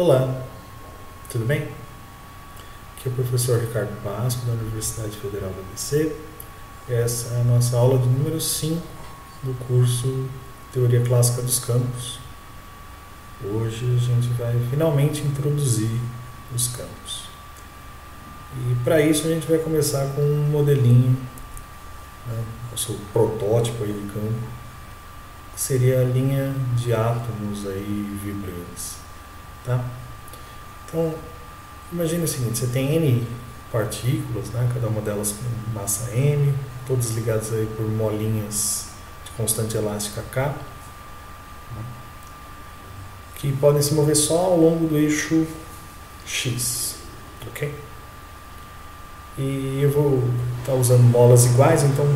Olá, tudo bem? Aqui é o professor Ricardo Basco, da Universidade Federal do ABC. Essa é a nossa aula de número 5 do curso Teoria Clássica dos Campos. Hoje a gente vai finalmente introduzir os campos. E para isso a gente vai começar com um modelinho, nosso protótipo aí de campo, que seria a linha de átomos aí vibrantes. Tá? Então, imagine o seguinte, você tem N partículas, né? Cada uma delas com massa M, todas ligadas aí por molinhas de constante elástica K, que podem se mover só ao longo do eixo X, ok? E eu vou estar usando molas iguais, então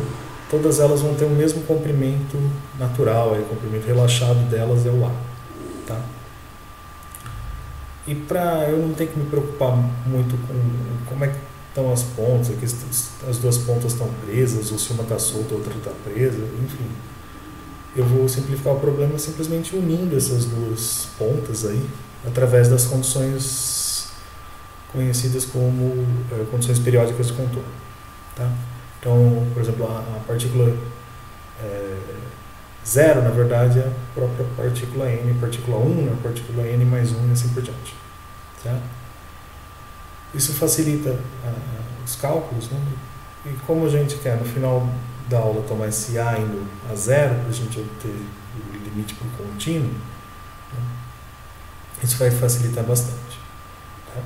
todas elas vão ter o mesmo comprimento natural, aí, o comprimento relaxado delas é o A, tá? E para eu não ter que me preocupar muito com como é que estão as pontas, aqui as duas pontas estão presas, ou se uma está solta, a outra está presa, enfim. Eu vou simplificar o problema simplesmente unindo essas duas pontas aí, através das condições conhecidas como condições periódicas de contorno. Tá? Então, por exemplo, a partícula zero, na verdade, é a própria partícula N, partícula 1, a partícula N mais 1 e assim por diante. Certo? Isso facilita os cálculos, né? E como a gente quer, no final da aula, tomar esse A indo a zero, para a gente obter o limite para o contínuo, né? Isso vai facilitar bastante. Tá?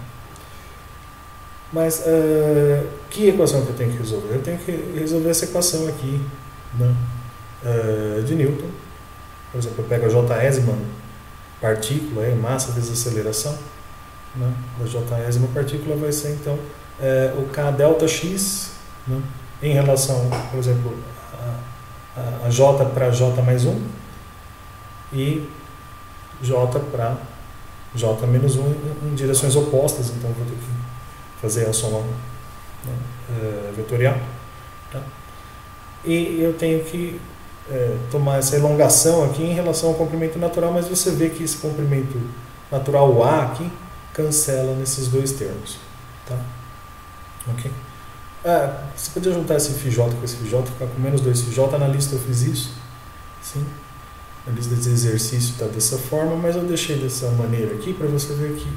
Mas, que equação que eu tenho que resolver? Eu tenho que resolver essa equação aqui, né? De Newton. Por exemplo, eu pego a jésima partícula, massa vezes aceleração, né? A jésima partícula vai ser então o K delta X, né? Em relação, por exemplo, a J para J mais 1 e J para J menos 1 em direções opostas, então vou ter que fazer a soma, né, vetorial. Tá? E eu tenho que tomar essa elongação aqui em relação ao comprimento natural, mas você vê que esse comprimento natural, o A aqui, cancela nesses dois termos. Tá? Ok? Você podia juntar esse φJ com esse φJ, ficar com menos 2φJ. Na lista eu fiz isso. Sim? A lista desse exercício está dessa forma, mas eu deixei dessa maneira aqui para você ver que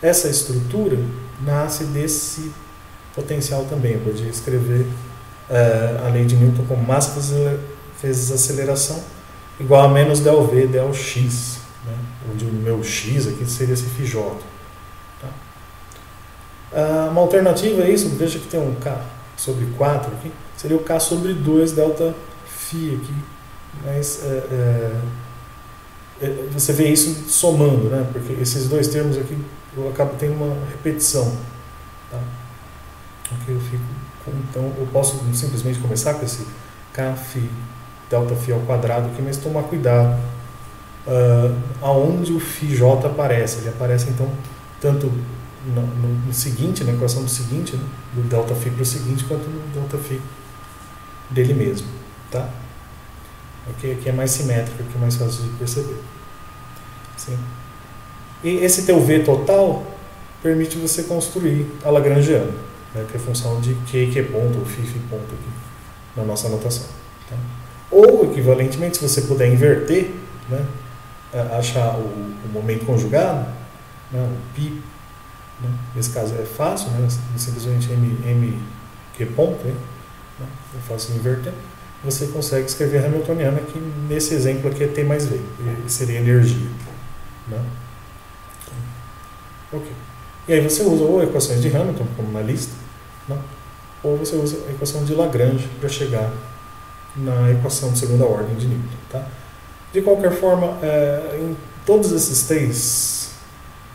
essa estrutura nasce desse potencial também. Eu podia escrever a lei de Newton como massa vezes aceleração igual a menos del V del X, né? Onde o meu X aqui seria esse φJ. Tá? Uma alternativa a isso, veja que tem um K sobre 4 aqui, seria o K sobre 2 delta φ aqui, mas você vê isso somando, né? Porque esses dois termos aqui eu acabo tendo uma repetição. Tá? Okay, então eu posso simplesmente começar com esse K φ delta φ ao quadrado aqui, mas tomar cuidado aonde o φJ aparece. Ele aparece então tanto no seguinte, na equação do seguinte, né, do delta φ para o seguinte, quanto no delta φ dele mesmo. Tá? Okay? Aqui é mais simétrico, aqui é mais fácil de perceber. Sim. E esse teu V total permite você construir a Lagrangiana, né, que é a função de Q ponto ou φ ponto aqui na nossa anotação. Tá? Ou, equivalentemente, se você puder inverter, né, achar o momento conjugado, né, o π, né, nesse caso é fácil, né, simplesmente mq ponto, né, é fácil de inverter, você consegue escrever a Hamiltoniana, que nesse exemplo aqui é T mais V, seria energia. Né? Ok. E aí você usa ou equações de Hamilton, como na lista, né, ou você usa a equação de Lagrange para chegar na equação de segunda ordem de Newton. Tá? De qualquer forma, em todos esses três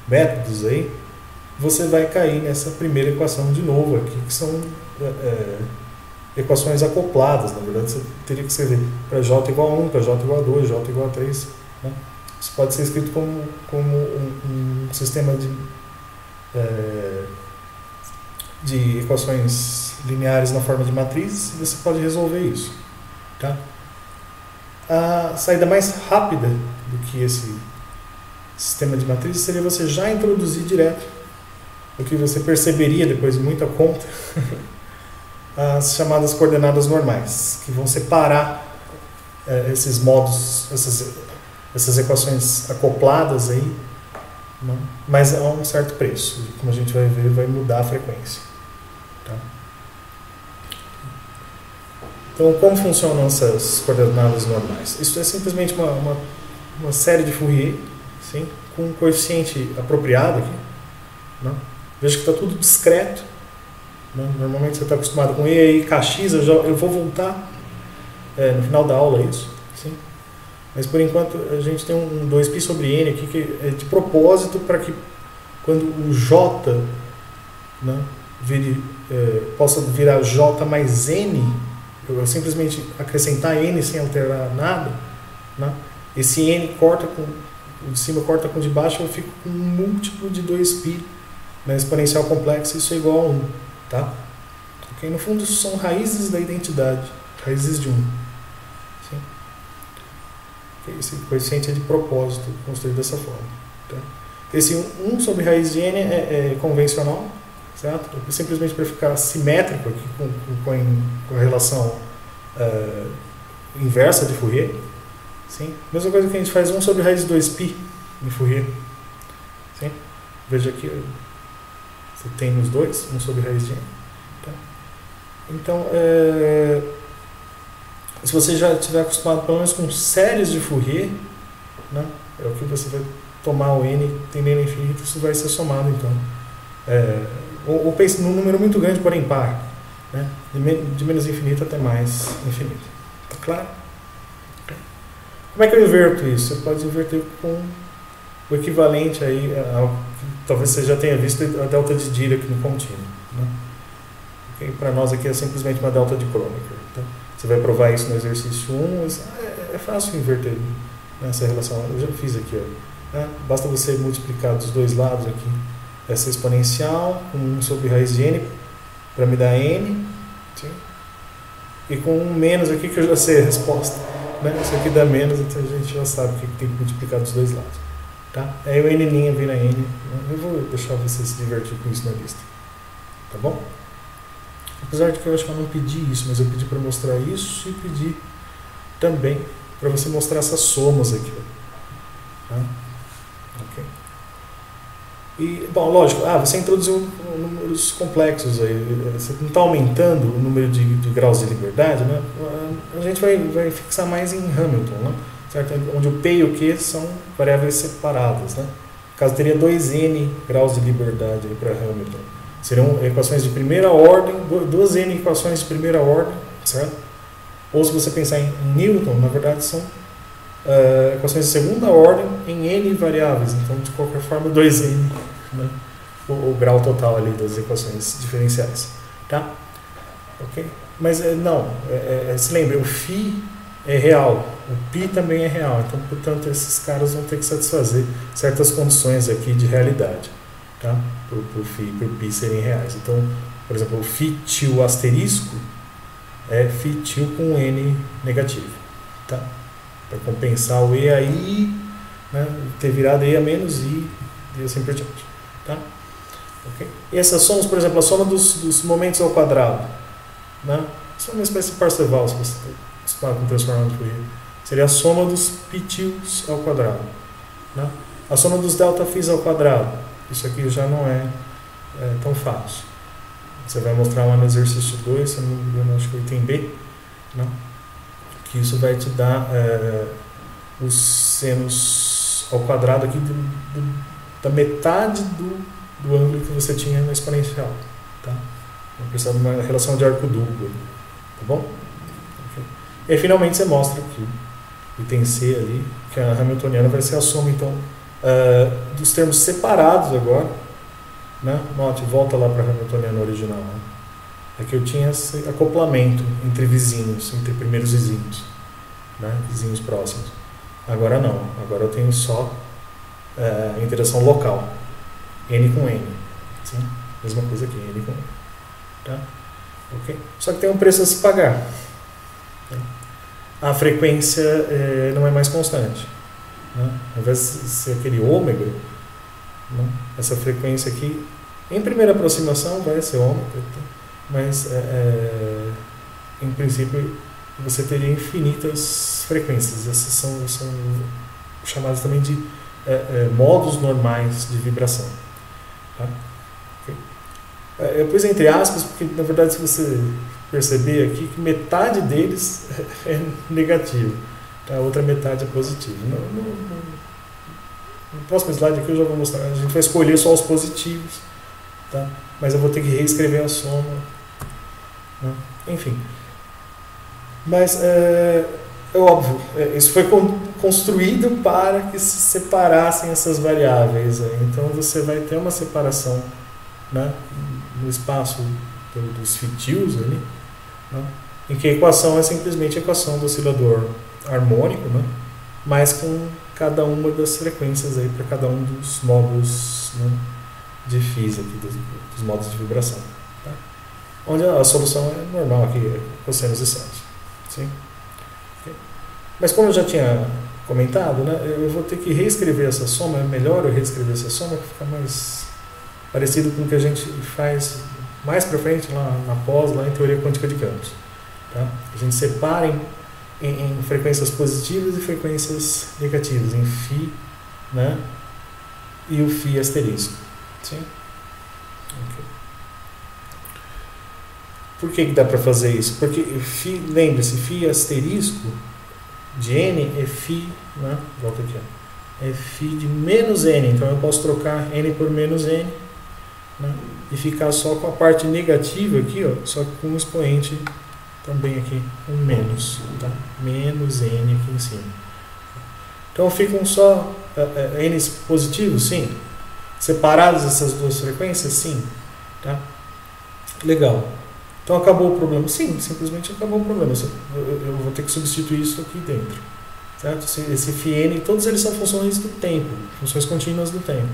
métodos aí, você vai cair nessa primeira equação de novo aqui, que são equações acopladas. Na verdade, você teria que escrever para J igual a 1, para J igual a 2, J igual a 3. Né? Isso pode ser escrito como um sistema de equações lineares na forma de matrizes, e você pode resolver isso. Tá? A saída mais rápida do que esse sistema de matrizes seria você já introduzir direto o que você perceberia depois de muita conta, as chamadas coordenadas normais, que vão separar esses modos, essas equações acopladas aí, né? Mas a um certo preço. Como a gente vai ver, vai mudar a frequência. Tá? Então, como funcionam essas coordenadas normais? Isso é simplesmente uma série de Fourier, sim, com um coeficiente apropriado aqui. Né? Veja que está tudo discreto. Né? Normalmente você está acostumado com E aí, KX, eu vou voltar no final da aula isso. Sim? Mas por enquanto a gente tem um 2π sobre N aqui que é de propósito para que quando o J, né, possa virar J mais N, eu simplesmente acrescentar N sem alterar nada, né, esse N corta com o de cima corta com o de baixo, eu fico com um múltiplo de 2π na exponencial complexa, isso é igual a 1. Tá? Okay? No fundo, são raízes da identidade, raízes de 1. Sim? Okay? Esse coeficiente é de propósito, construído dessa forma. Tá? Esse 1 sobre raiz de n é convencional, certo? Simplesmente para ficar simétrico aqui com a relação inversa de Fourier. Sim? Mesma coisa que a gente faz 1 sobre raiz de 2π em Fourier. Sim? Veja aqui, você tem os dois, 1 sobre raiz de n. Tá? Então, se você já estiver acostumado pelo menos com séries de Fourier, né, é o que você vai tomar o n tendendo a infinito, isso vai ser somado, então. Ou pense num número muito grande, porém par, né, de menos infinito até mais infinito. Tá claro? Como é que eu inverto isso? Você pode inverter com o equivalente aí ao que talvez você já tenha visto, a delta de Dirac no contínuo. Né? Okay? Para nós aqui é simplesmente uma delta de Kronecker. Então, você vai provar isso no exercício 1, é fácil inverter nessa relação. Eu já fiz aqui. Ó, né? Basta você multiplicar dos dois lados aqui essa exponencial com 1 sobre raiz de n para me dar n. Sim? E com um menos aqui que eu já sei a resposta. Né? Isso aqui dá menos, então a gente já sabe o que tem que multiplicar dos dois lados. Tá? Aí o n' vira n. Né? Eu vou deixar você se divertir com isso na lista. Tá bom? Apesar de que eu acho que eu não pedi isso, mas eu pedi para mostrar isso e pedi também para você mostrar essas somas aqui. Tá? Ok. E, bom, lógico, você introduziu números complexos aí, você não está aumentando o número de graus de liberdade, né? A gente vai fixar mais em Hamilton, né? Certo? Onde o P e o Q são variáveis separadas, né? No caso, teria 2n graus de liberdade para Hamilton. Seriam equações de primeira ordem, 2n equações de primeira ordem, certo? Ou se você pensar em Newton, na verdade são equações de segunda ordem em n variáveis, então de qualquer forma 2n, né? o grau total ali das equações diferenciais, tá? Ok? Mas não, se lembre, o φ é real, o π também é real, então portanto esses caras vão ter que satisfazer certas condições aqui de realidade, tá? Para o φ e para o π serem reais. Então, por exemplo, o φ til asterisco é φ til com n negativo, tá? Para compensar o e aí, né, ter virado e a menos i e assim por diante. Tá? Okay? E essas somas, por exemplo, a soma dos momentos ao quadrado, né? Isso é uma espécie de Parseval, se você está com transformando de Fourier. Seria a soma dos πtils ao quadrado. Né? A soma dos delta-φ ao quadrado. Isso aqui já não é tão fácil. Você vai mostrar lá no exercício 2, se não me engano, acho que é item B, né? Que isso vai te dar os senos ao quadrado aqui da metade do ângulo que você tinha na exponencial. Tá? Vamos precisar de uma relação de arco duplo. Tá bom? Okay. E aí, finalmente você mostra aqui o item C ali, que a hamiltoniana vai ser a soma então dos termos separados agora. Né? Note, volta lá para a hamiltoniana original. Né? Aqui eu tinha esse acoplamento entre vizinhos, entre primeiros vizinhos, né? Vizinhos próximos. Agora não, agora eu tenho só interação local, n com n. Sim? Mesma coisa aqui, n com n. Tá? Okay? Só que tem um preço a se pagar. A frequência não é mais constante. né? Ao invés de ser aquele ômega, né? Essa frequência aqui, em primeira aproximação, vai ser ômega, mas em princípio você teria infinitas frequências. Essas são chamadas também de modos normais de vibração. Tá? Okay. Eu pus entre aspas, porque na verdade, se você perceber aqui, que metade deles é negativo, a outra metade é positiva. No próximo slide aqui eu já vou mostrar, a gente vai escolher só os positivos, tá? Mas eu vou ter que reescrever a soma, né? Enfim. Mas é óbvio, isso foi construído para que se separassem essas variáveis. Então você vai ter uma separação, né, no espaço dos fitios ali, né, em que a equação é simplesmente a equação do oscilador harmônico, né, mas com cada uma das frequências aí para cada um dos modos, né, de Fize aqui, dos modos de vibração. Tá? Onde a solução é normal aqui, cossenos e sens. Sim? Okay. Mas como eu já tinha comentado, né, eu vou ter que reescrever essa soma, é melhor eu reescrever essa soma que fica mais parecido com o que a gente faz mais para frente, lá na pós, lá em teoria quântica de campos. Tá? A gente separa em frequências positivas e frequências negativas, em Φ, né, e o Φ asterisco. Sim? Okay. Por que dá para fazer isso? Porque lembre-se, Φ asterisco de N é Φ, né? Volta aqui, ó. É Φ de menos N, então eu posso trocar N por menos N, né? E ficar só com a parte negativa aqui, ó, só com um expoente também aqui, um menos, tá? Menos N aqui em cima. Então ficam só N's positivos? Sim. Separados essas duas frequências? Sim. Tá? Legal. Então acabou o problema? Sim, simplesmente acabou o problema. Eu vou ter que substituir isso aqui dentro. Certo? Esse Φn, todos eles são funções do tempo, funções contínuas do tempo.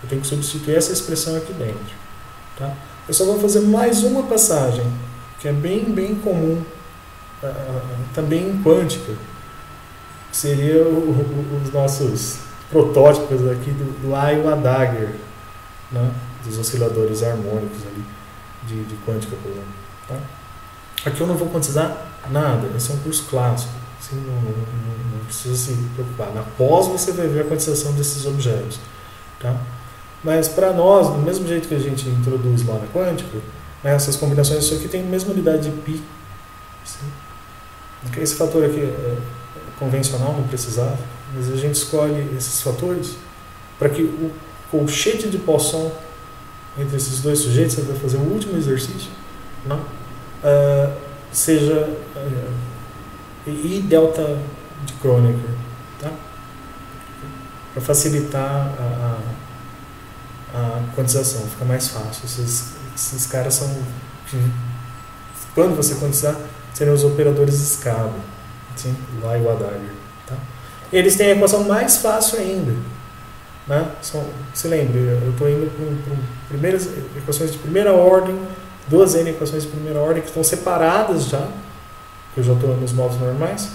Eu tenho que substituir essa expressão aqui dentro. Tá? Eu só vou fazer mais uma passagem, que é bem comum, também em quântica, que seria os nossos protótipos aqui do I e o Adager, né? Dos osciladores harmônicos ali, de quântica, por exemplo. Tá? Aqui eu não vou quantizar nada, esse é um curso clássico, assim, não precisa se preocupar. Na pós você vai ver a quantização desses objetos. Tá? Mas para nós, do mesmo jeito que a gente introduz lá na quântica, né, essas combinações, isso aqui tem a mesma unidade de π. Assim. Esse fator aqui é convencional, não precisava, mas a gente escolhe esses fatores para que o colchete de Poisson entre esses dois sujeitos, você vai fazer o último exercício, não? Seja I delta de Kronecker, tá? Para facilitar a quantização, fica mais fácil. Esses caras são, quando você quantizar, seriam os operadores de escala, assim, lá e o Adager, tá? Eles têm a equação mais fácil ainda, né? Se lembre, eu estou indo para primeiras equações de primeira ordem, duas N equações de primeira ordem que estão separadas já, que eu já estou nos modos normais,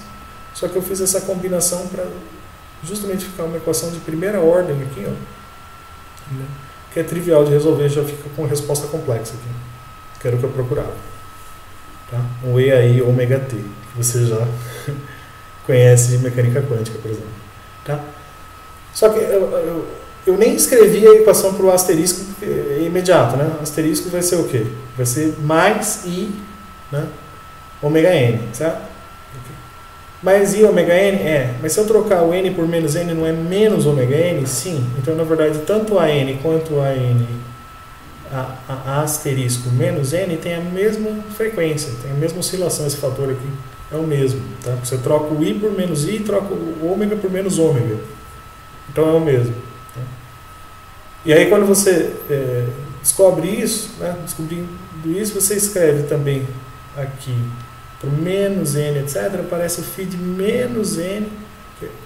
só que eu fiz essa combinação para justamente ficar uma equação de primeira ordem aqui, ó, né? Que é trivial de resolver, já fica com resposta complexa aqui, que era o que eu procurava. Tá? Um EAI ômega T, que você já conhece de mecânica quântica, por exemplo. Tá? Só que eu nem escrevi a equação para o asterisco, porque é imediato, né? O asterisco vai ser o quê? Vai ser mais I, né, ômega N, certo? Mais I ômega N mas se eu trocar o N por menos N, não é menos ômega N? Sim. Então, na verdade, tanto a N quanto a N, a asterisco menos N, tem a mesma frequência, tem a mesma oscilação, esse fator aqui é o mesmo. Tá? Você troca o I por menos I, troca o ômega por menos ômega. Então, é o mesmo. Tá? E aí, quando você descobre isso, né, descobrindo isso, você escreve também aqui por menos N, etc., aparece o φ de menos N,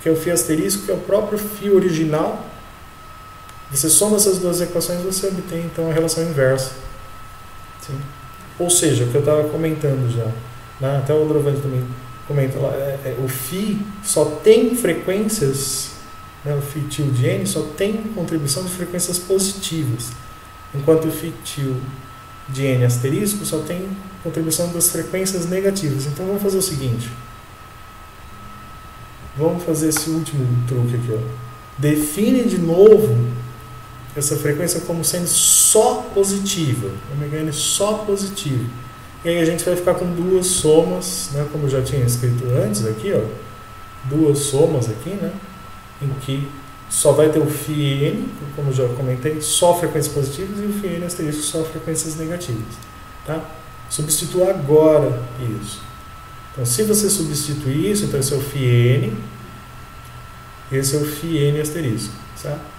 que é o φ asterisco, que é o próprio φ original. Você soma essas duas equações e você obtém, então, a relação inversa. Sim? Ou seja, o que eu estava comentando já, né? Até o Aldrovandi também comenta lá, o φ só tem frequências né, o fictil de N só tem contribuição de frequências positivas, enquanto o fictil de N asterisco só tem contribuição das frequências negativas. Então vamos fazer o seguinte, vamos fazer esse último truque aqui, ó. Define de novo essa frequência como sendo só positiva, ômega n só positivo. E aí a gente vai ficar com duas somas, né, como eu já tinha escrito antes aqui, ó, duas somas aqui, né, em que só vai ter o φn, como eu já comentei, só frequências positivas, e o φn asterisco só frequências negativas. Tá? Substitua agora isso. Então, se você substituir isso, então esse é o φn, esse é o φn asterisco. Certo?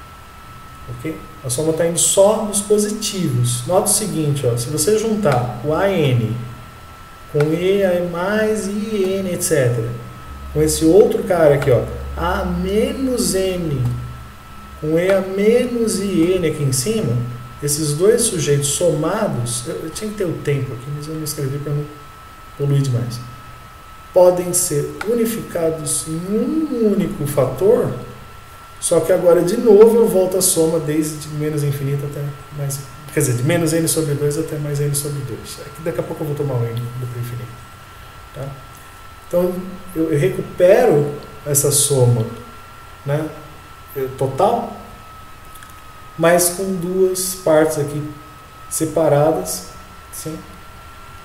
Okay? A soma está indo só nos positivos. Nota o seguinte, ó, se você juntar o AN com E, A mais, IN, etc., com esse outro cara aqui, ó, A menos N, com E, A menos IN aqui em cima, esses dois sujeitos somados, eu tinha que ter o tempo aqui, mas eu não escrevi para não poluir demais, podem ser unificados em um único fator. Só que agora, de novo, eu volto a soma desde menos infinito até mais... Quer dizer, de menos n sobre 2 até mais n sobre 2. Aqui daqui a pouco eu vou tomar o n do infinito. Tá? Então, eu recupero essa soma, né, total, mas com duas partes aqui separadas. Sim?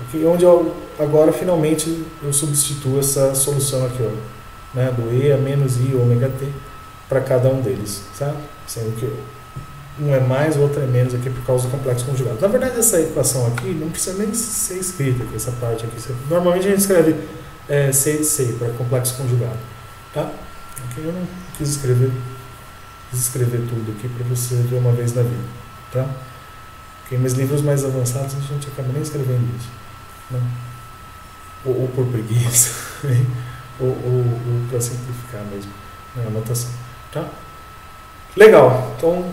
Okay? Onde eu, agora, finalmente, eu substituo essa solução aqui, ó, né, do E a menos I ômega t, para cada um deles, sabe? Sendo que um é mais, o outro é menos aqui por causa do complexo conjugado. Na verdade, essa equação aqui não precisa nem ser escrita aqui, essa parte aqui. Normalmente a gente escreve C de C para complexo conjugado, tá? Aqui eu não quis escrever tudo aqui para você ver uma vez na vida, tá? Porque meus livros mais avançados a gente acaba nem escrevendo isso, né? Ou por preguiça, ou para simplificar mesmo, né, a anotação. Tá? Legal, então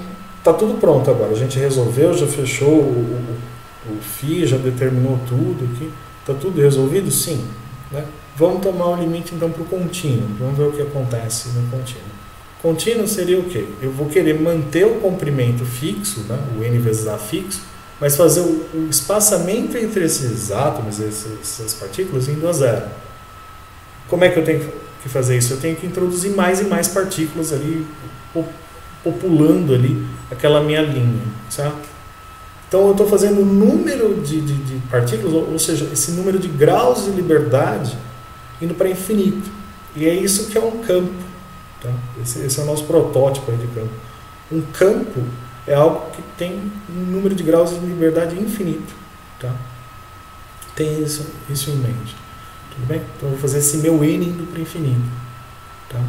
tá tudo pronto agora. A gente resolveu, já fechou o φ, já determinou tudo aqui. Tá tudo resolvido? Sim. Né? Vamos tomar o limite então para o contínuo. Vamos ver o que acontece no contínuo. Contínuo seria o quê? Eu vou querer manter o comprimento fixo, né? O n vezes a fixo, mas fazer o espaçamento entre esses átomos, essas partículas, indo a zero. Como é que eu tenho que fazer isso? Eu tenho que introduzir mais e mais partículas ali, populando ali aquela minha linha, certo? Então eu estou fazendo o número de partículas, ou seja, esse número de graus de liberdade indo para infinito. E é isso que é um campo. Tá? Esse é o nosso protótipo aí de campo. Um campo é algo que tem um número de graus de liberdade infinito. Tá? Tem isso em mente. Tudo bem? Então eu vou fazer esse meu n indo para o infinito. Tá?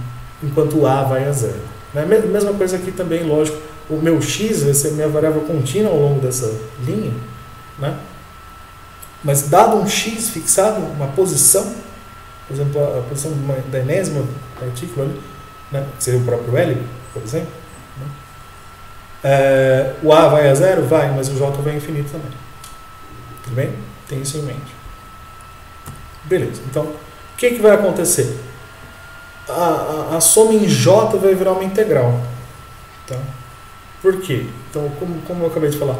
Enquanto o a vai a zero. Né? Mesma coisa aqui também, lógico. O meu x vai ser minha variável contínua ao longo dessa linha. Né? Mas dado um x fixado, uma posição, por exemplo, a posição da enésima partícula ali, né? Que seria o próprio L, por exemplo. Né? O a vai a zero? Vai, mas o j vai a infinito também. Tudo bem? Tem isso em mente. Beleza, então, o que vai acontecer? A soma em J vai virar uma integral. Tá? Por quê? Então, como eu acabei de falar,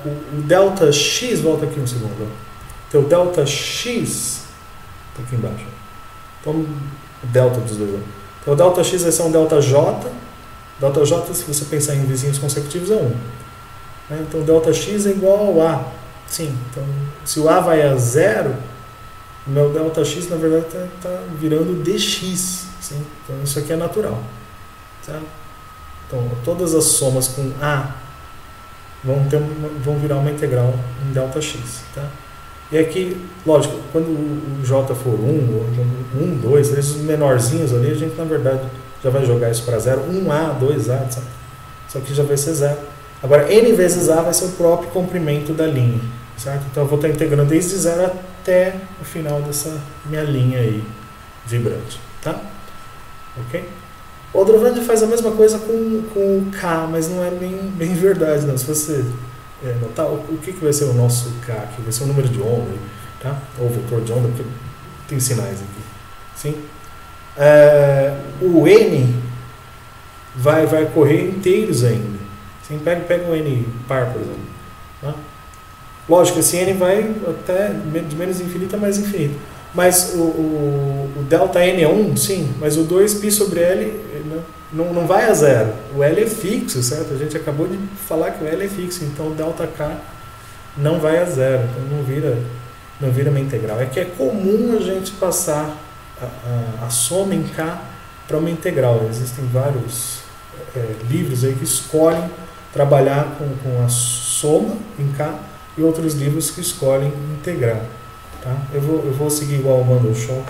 o delta x, volta aqui um segundo. Então, o delta x, está aqui embaixo. Então, o delta dos dois. Então, o delta x vai ser um delta j. Delta j, se você pensar em vizinhos consecutivos, é 1. Né? Então, o delta x é igual ao a. Sim, então, se o a vai a zero, o meu delta x, na verdade, está virando dx. Sim? Então, isso aqui é natural. Certo? Então, todas as somas com a vão virar uma integral em delta x. Tá? E aqui, lógico, quando o j for 1, 2, esses menorzinhos ali, a gente, na verdade, já vai jogar isso para zero. 1a, 2a, etc. Isso aqui já vai ser zero. Agora, n vezes a vai ser o próprio comprimento da linha. Certo? Então eu vou estar integrando desde zero até o final dessa minha linha aí, vibrante. Tá? Ok? O Aldrovandi faz a mesma coisa com o K, mas não é bem verdade, não. Se você notar, o que vai ser o nosso K aqui? Vai ser o número de onda, tá? Ou o vetor de onda, porque tem sinais aqui. Sim? O N vai correr inteiros ainda. Assim, pega um N par, por exemplo. Tá? Lógico, esse N vai até de menos infinito a mais infinito. Mas o delta N é 1, sim, mas o 2π sobre L, né, não vai a zero. O L é fixo, certo? A gente acabou de falar que o L é fixo, então o delta K não vai a zero, então não vira uma integral. É que é comum a gente passar a soma em K para uma integral. Existem vários livros aí que escolhem trabalhar com a soma em K e outros livros que escolhem integrar. Tá? Eu vou seguir igual o Mandel Shaw,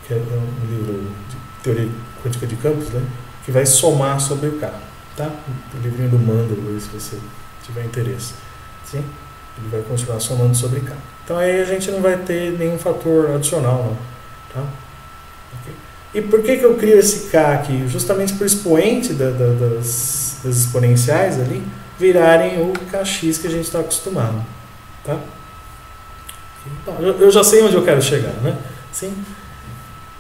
que é um livro de teoria quântica de campos, né, que vai somar sobre o K. Tá? O livrinho do Mandel, se você tiver interesse. Sim? Ele vai continuar somando sobre K. Então aí a gente não vai ter nenhum fator adicional. Não. Tá? Okay. E por que eu crio esse K aqui? Justamente para o expoente das exponenciais ali virarem o Kx que a gente está acostumado. Tá? Eu já sei onde eu quero chegar, né? Sim.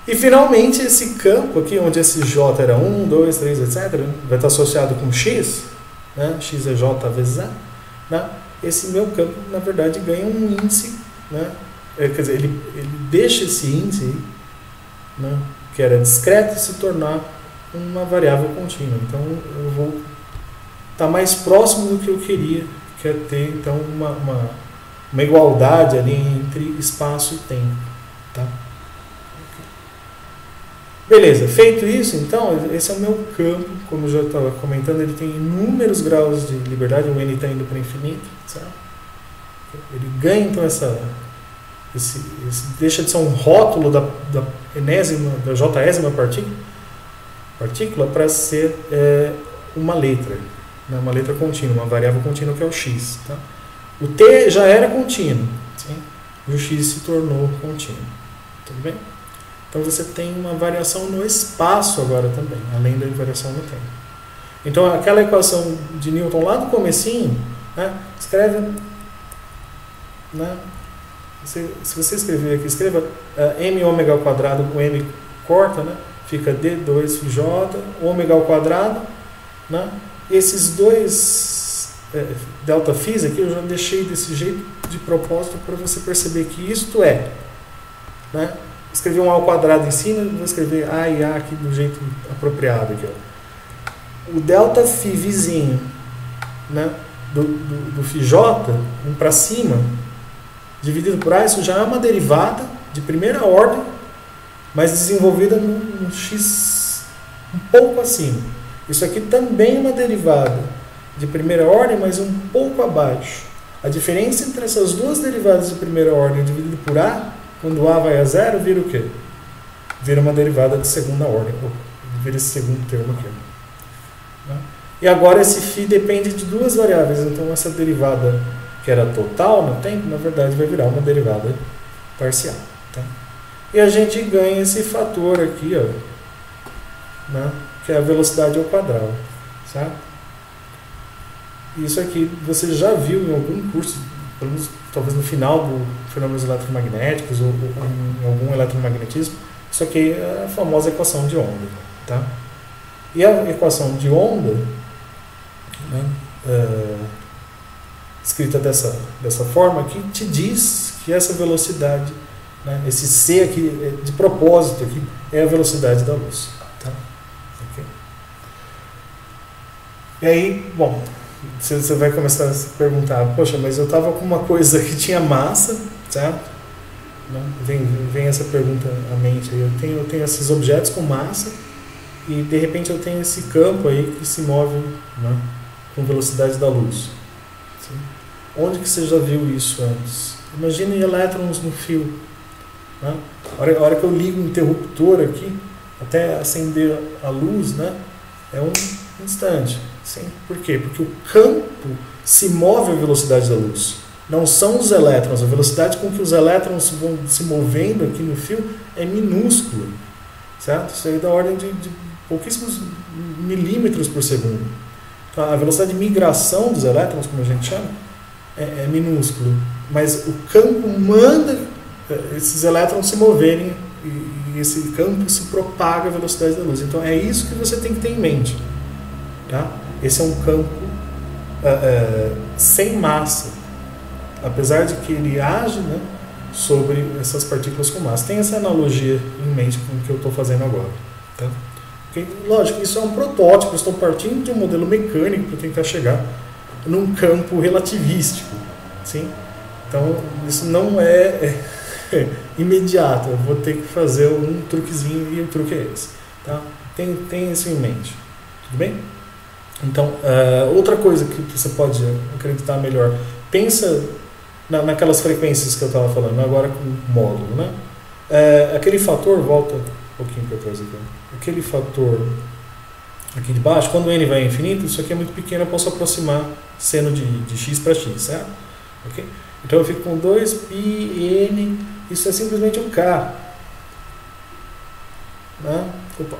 E finalmente esse campo aqui, onde esse J era 1, 2, 3, etc., vai estar associado com X, né? X é J vezes A, né? Esse meu campo, na verdade, ganha um índice, né? Quer dizer, ele deixa esse índice aí, né, que era discreto, se tornar uma variável contínua. Então eu vou estar mais próximo do que eu queria, que é ter então uma igualdade ali entre espaço e tempo. Tá? Beleza, feito isso, então, esse é o meu campo, como eu já estava comentando, ele tem inúmeros graus de liberdade, o N está indo para infinito, certo? Ele ganha então esse deixa de ser um rótulo da enésima, da jésima partícula para ser uma letra, né? Uma letra contínua, uma variável contínua que é o x. Tá? O t já era contínuo, sim? E o x se tornou contínuo. Tudo bem? Então você tem uma variação no espaço agora também, além da variação no tempo. Então aquela equação de Newton lá do comecinho, né, escreve, né, se você escrever aqui, escreva m ômega ao quadrado, o m corta, né, fica d2j, ômega ao quadrado, né, esses dois delta φ aqui eu já deixei desse jeito de propósito para você perceber que isto é, né, escrevi um A ao quadrado em cima, vou escrever A e A aqui do jeito apropriado. Aqui, ó. O delta φ vizinho, né, do φj, um para cima, dividido por A, isso já é uma derivada de primeira ordem, mas desenvolvida no x um pouco acima. Isso aqui também é uma derivada de primeira ordem, mas um pouco abaixo. A diferença entre essas duas derivadas de primeira ordem dividido por A, quando A vai a zero, vira o quê? Vira uma derivada de segunda ordem. Vira esse segundo termo aqui. Né? E agora esse φ depende de duas variáveis. Então essa derivada que era total no tempo, na verdade vai virar uma derivada parcial. Tá? E a gente ganha esse fator aqui, ó, né? Que é a velocidade ao quadrado. Certo? Isso aqui você já viu em algum curso, pelo menos talvez no final do fenômenos eletromagnéticos ou em algum eletromagnetismo. Isso aqui é a famosa equação de onda. Tá? E a equação de onda, né, escrita dessa forma aqui, te diz que essa velocidade, né, esse C aqui, de propósito aqui, é a velocidade da luz. Tá? Okay. E aí, bom, você vai começar a se perguntar, poxa, mas eu estava com uma coisa que tinha massa, certo? Vem essa pergunta à mente. Eu tenho esses objetos com massa e de repente eu tenho esse campo aí que se move, né, com velocidade da luz. Sim? Onde que você já viu isso antes? Imagine elétrons no fio. Né? A hora que eu ligo o interruptor aqui, até acender a luz, né, é um instante. Sim. Por quê? Porque o campo se move à velocidade da luz. Não são os elétrons. A velocidade com que os elétrons vão se movendo aqui no fio é minúscula. Certo? Isso aí é da ordem de pouquíssimos milímetros por segundo. Então, a velocidade de migração dos elétrons, como a gente chama, é minúscula. Mas o campo manda esses elétrons se moverem e esse campo se propaga à velocidade da luz. Então é isso que você tem que ter em mente. Tá? Esse é um campo sem massa, apesar de que ele age, né, sobre essas partículas com massa. Tem essa analogia em mente com o que eu estou fazendo agora. Tá? Okay? Lógico, isso é um protótipo, eu estou partindo de um modelo mecânico para tentar chegar num campo relativístico. Sim? Então, isso não é imediato, eu vou ter que fazer um truquezinho e o truque é esse. Tá? Tem isso em mente. Tudo bem? Então, outra coisa que você pode acreditar melhor, pensa naquelas frequências que eu estava falando, agora com o módulo. Né? Aquele fator, volta um pouquinho para trás aqui, aquele fator aqui de baixo, quando o n vai infinito, isso aqui é muito pequeno, eu posso aproximar seno de x para x, certo? Okay? Então eu fico com 2π n, isso é simplesmente um k. Né? Opa,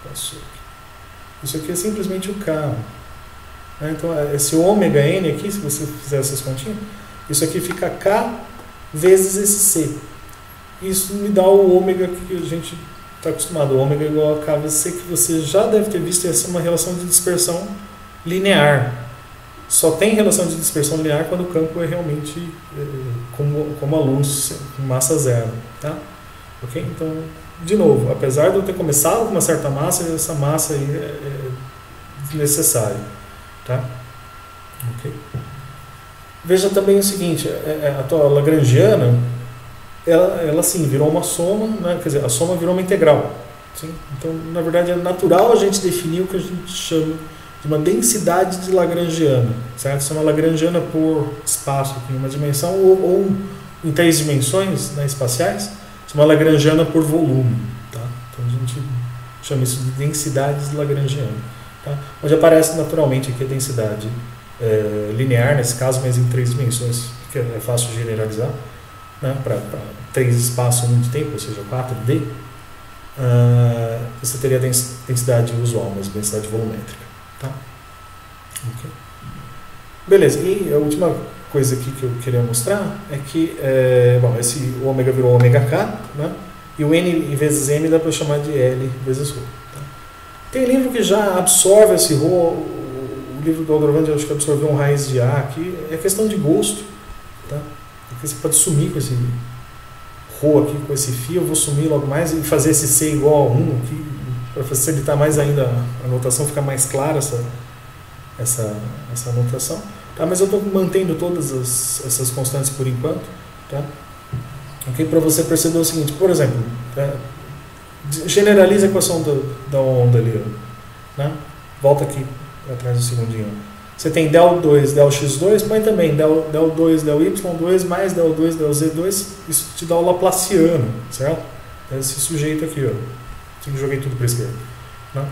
passou aqui. Isso aqui é simplesmente o k. Então esse ômega n aqui, se você fizer essas continhas, isso aqui fica k vezes esse c. Isso me dá o ômega que a gente está acostumado, o ômega igual a k vezes c, que você já deve ter visto, essa é uma relação de dispersão linear. Só tem relação de dispersão linear quando o campo é realmente como a luz, com massa zero. Tá? Okay? Então, de novo, apesar de eu ter começado com uma certa massa, essa massa aí é desnecessária. Tá? Okay? Veja também o seguinte, a tua lagrangiana, ela sim, virou uma soma, né? Quer dizer, a soma virou uma integral. Sim? Então, na verdade, é natural a gente definir o que a gente chama de uma densidade de lagrangiana, certo? Isso é uma lagrangiana por espaço aqui, em uma dimensão, ou em 3 dimensões, né, espaciais, isso é uma lagrangiana por volume. Tá? Então, a gente chama isso de densidade de lagrangiana. Tá? Onde aparece naturalmente aqui a densidade linear, nesse caso, mas em 3 dimensões, que é fácil de generalizar, né, para 3 espaços em 1 de tempo, ou seja, 4D, você teria a densidade usual, mas densidade volumétrica. Tá? Okay. Beleza, e a última coisa aqui que eu queria mostrar é que bom, esse ômega virou ômega k, né, e o n vezes m dá para chamar de L vezes ρ. Tá? Tem livro que já absorve esse ρ, o livro do Aldrovandi acho que absorveu um raiz de A aqui, é questão de gosto. Tá? Porque você pode sumir com esse ρ aqui, com esse φ, eu vou sumir logo mais e fazer esse C igual a 1 aqui, para facilitar mais ainda a notação, ficar mais clara essa notação. Tá? Mas eu estou mantendo todas essas constantes por enquanto. Tá? Okay? Para você perceber o seguinte, por exemplo, generaliza a equação da onda ali. Né? Volta aqui atrás do segundinho. Você tem del2, del x2, põe também del2, del y2 mais del2, del z2, isso te dá o laplaciano, certo? Esse sujeito aqui, ó. Joguei tudo para a esquerda. Né?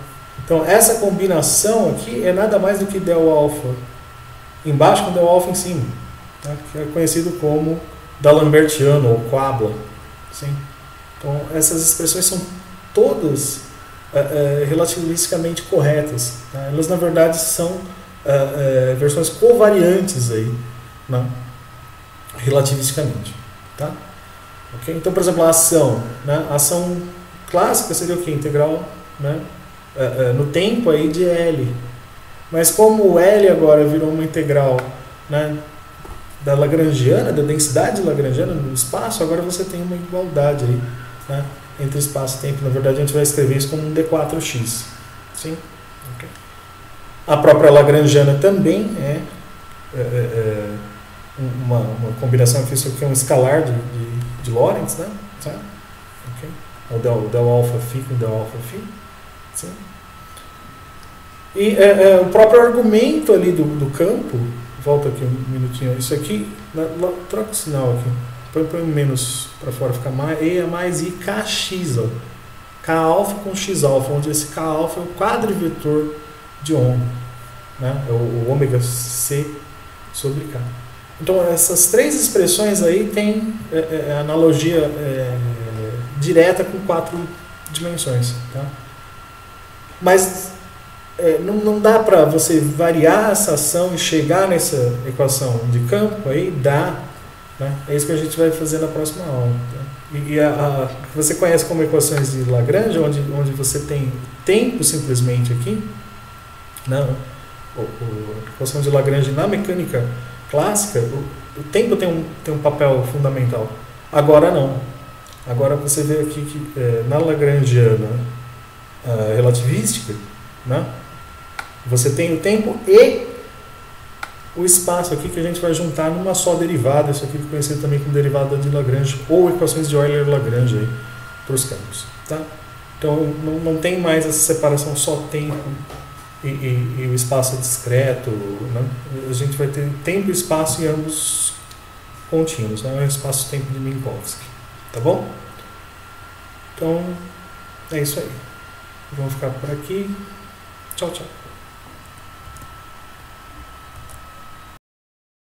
Então, essa combinação aqui é nada mais do que del alfa embaixo com del alfa em cima, tá? Que é conhecido como D'Alembertiano ou Quabla. Sim? Então, essas expressões são todas relativisticamente corretas. Tá? Elas, na verdade, são versões covariantes aí, né? Relativisticamente. Tá? Okay? Então, por exemplo, a ação. Né? A ação clássica seria o que? Integral, né? No tempo aí de L. Mas como o L agora virou uma integral, né, da lagrangiana, da densidade lagrangiana no espaço, agora você tem uma igualdade aí, né, entre espaço e tempo. Na verdade, a gente vai escrever isso como um D4x. Sim? Okay. A própria lagrangiana também é uma combinação aqui, isso aqui é um escalar de Lorentz, né? Certo? Okay. O del alfa φ com del alfa φ. Sim. E o próprio argumento ali do campo, volta aqui um minutinho, isso aqui, troca o sinal aqui, põe um menos para fora, fica mais, E é mais I kx, ó. K alfa com x alfa, onde esse K alfa é o quadrivetor de ômega, né? É o ômega C sobre K. Então essas 3 expressões aí têm analogia direta com 4 dimensões, tá? Mas não dá para você variar essa ação e chegar nessa equação de campo, aí dá, né? É isso que a gente vai fazer na próxima aula. Tá? E você conhece como equações de Lagrange, onde você tem tempo simplesmente aqui, Não. A equação de Lagrange na mecânica clássica, o tempo tem um papel fundamental. Agora não. Agora você vê aqui que na Lagrangiana relativística, né, você tem o tempo e o espaço aqui que a gente vai juntar numa só derivada, isso aqui é conhecido também como derivada de Lagrange, ou equações de Euler-Lagrange para os campos. Tá? Então não tem mais essa separação só tempo e o espaço discreto. Né? A gente vai ter tempo e espaço em ambos contínuos, né? É o espaço-tempo de Minkowski. Tá bom? Então é isso aí. Vamos ficar por aqui. Tchau, tchau.